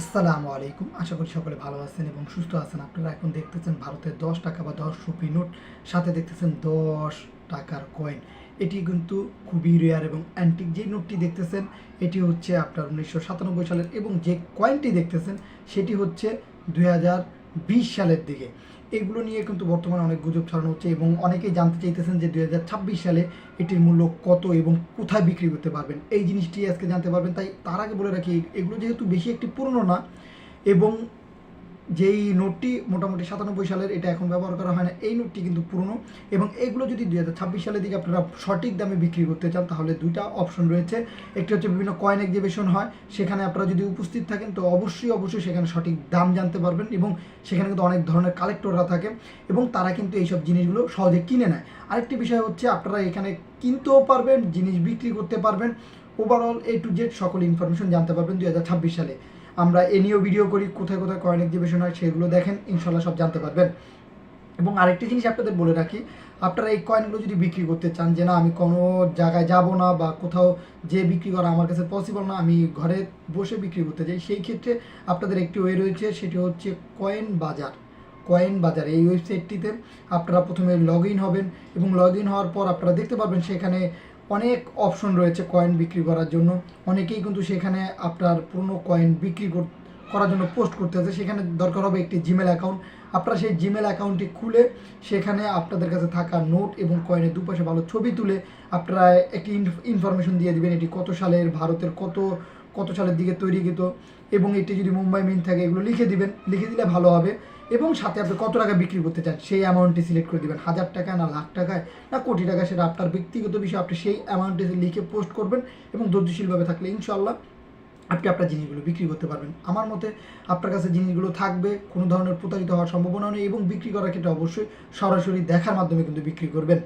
আসসালামু আলাইকুম। আশা করি সকলে ভালো আছেন এবং সুস্থ আছেন। আপনারা এখন দেখতেছেন ভারতের ১০ টাকা বা ১০ রুপি নোট, সাথে দেখতেছেন ১০ টাকার কয়েন। এটি কিন্তু খুবই রেয়ার এবং অ্যান্টিক। যে নোটটি দেখতেছেন এটি হচ্ছে আপনার ১৯৯৭ সালের, এবং যে কয়েনটি দেখতেছেন সেটি হচ্ছে ২০২০ সালের দিকে। এগুলো নিয়ে কিন্তু বর্তমানে অনেক গুজব ছড়ানো হচ্ছে এবং অনেকেই জানতে চাইতেছেন যে ২০২৬ সালে এটির মূল্য কত এবং কোথায় বিক্রি করতে পারবেন। এই জিনিসটি আজকে জানতে পারবেন। তাই তার আগে বলে রাখি, এগুলো যেহেতু বেশি একটি পুরনো না, এবং যেই নোটটি মোটামুটি ৯৭ সালের, এটা এখন ব্যবহার করা হয় না, এই নোটটি কিন্তু পুরনো। এবং এগুলো যদি ২০২৬ সালের দিকে আপনারা সঠিক দামে বিক্রি করতে চান, তাহলে দুইটা অপশন রয়েছে। একটি হচ্ছে বিভিন্ন কয়েন এক্সিবিশন হয়, সেখানে আপনারা যদি উপস্থিত থাকেন তো অবশ্যই সেখানে সঠিক দাম জানতে পারবেন। এবং সেখানে কিন্তু অনেক ধরনের কালেক্টররা থাকে এবং তারা কিন্তু এইসব জিনিসগুলো সহজে কিনে নেয়। আরেকটি বিষয় হচ্ছে, আপনারা এখানে কিনতেও পারবেন, জিনিস বিক্রি করতে পারবেন, ওভারঅল A to Z সকল ইনফরমেশন জানতে পারবেন ২০২৬ সালে। আমরা এ নিয়েও ভিডিও করি, কোথায় কোথায় কয়েন এক্সিবিশন হয় সেগুলো দেখেন, ইনশাল্লাহ সব জানতে পারবেন। এবং আরেকটি জিনিস আপনাদের বলে রাখি, আপনারা এই কয়েনগুলো যদি বিক্রি করতে চান, যে না আমি কোনো জায়গায় যাব না বা কোথাও যে বিক্রি করা আমার কাছে পসিবল না, আমি ঘরে বসে বিক্রি করতে চাই, সেই ক্ষেত্রে আপনাদের একটি ওয়ে রয়েছে, সেটি হচ্ছে কয়েন বাজার। কয়েন বাজার এই ওয়েবসাইটটিতে আপনারা প্রথমে লগ ইন হবেন এবং লগ ইন হওয়ার পর আপনারা দেখতে পারবেন সেখানে অনেক অপশন রয়েছে কয়েন বিক্রি করার জন্য। অনেকেই কিন্তু সেখানে আপনার পুরনো কয়েন বিক্রি করার জন্য পোস্ট করতে আছে। সেখানে দরকার হবে একটি জিমেল অ্যাকাউন্ট। আপনারা সেই জিমেল অ্যাকাউন্টটি খুলে সেখানে আপনাদের কাছে থাকা নোট এবং কয়েনের দুপাশে ভালো ছবি তুলে আপনারা একটি ইনফরমেশন দিয়ে দিবেন, এটি কত সালের, ভারতের কত সালের দিকে তৈরিকৃত, এবং এটি যদি মুম্বাই মিন্ট থাকে এগুলো লিখে দিবেন। লিখে দিলে ভালো হবে। এবং সাথে আপনি কত টাকা বিক্রি করতে চান সেই অ্যামাউন্টটি সিলেক্ট করে দেবেন, ১০০০ টাকা না লাখ টাকায় না কোটি টাকা, সেটা আপনার ব্যক্তিগত বিষয়। আপনি সেই অ্যামাউন্টটি লিখে পোস্ট করবেন এবং ধৈর্যশীলভাবে থাকলে ইনশাআল্লাহ আপনি আপনার জিনিসগুলো বিক্রি করতে পারবেন। আমার মতে আপনার কাছে জিনিসগুলো থাকবে, কোনো ধরনের প্রতারিত হওয়ার সম্ভাবনা নেই, এবং বিক্রি করার ক্ষেত্রে অবশ্যই সরাসরি দেখার মাধ্যমে কিন্তু বিক্রি করবেন।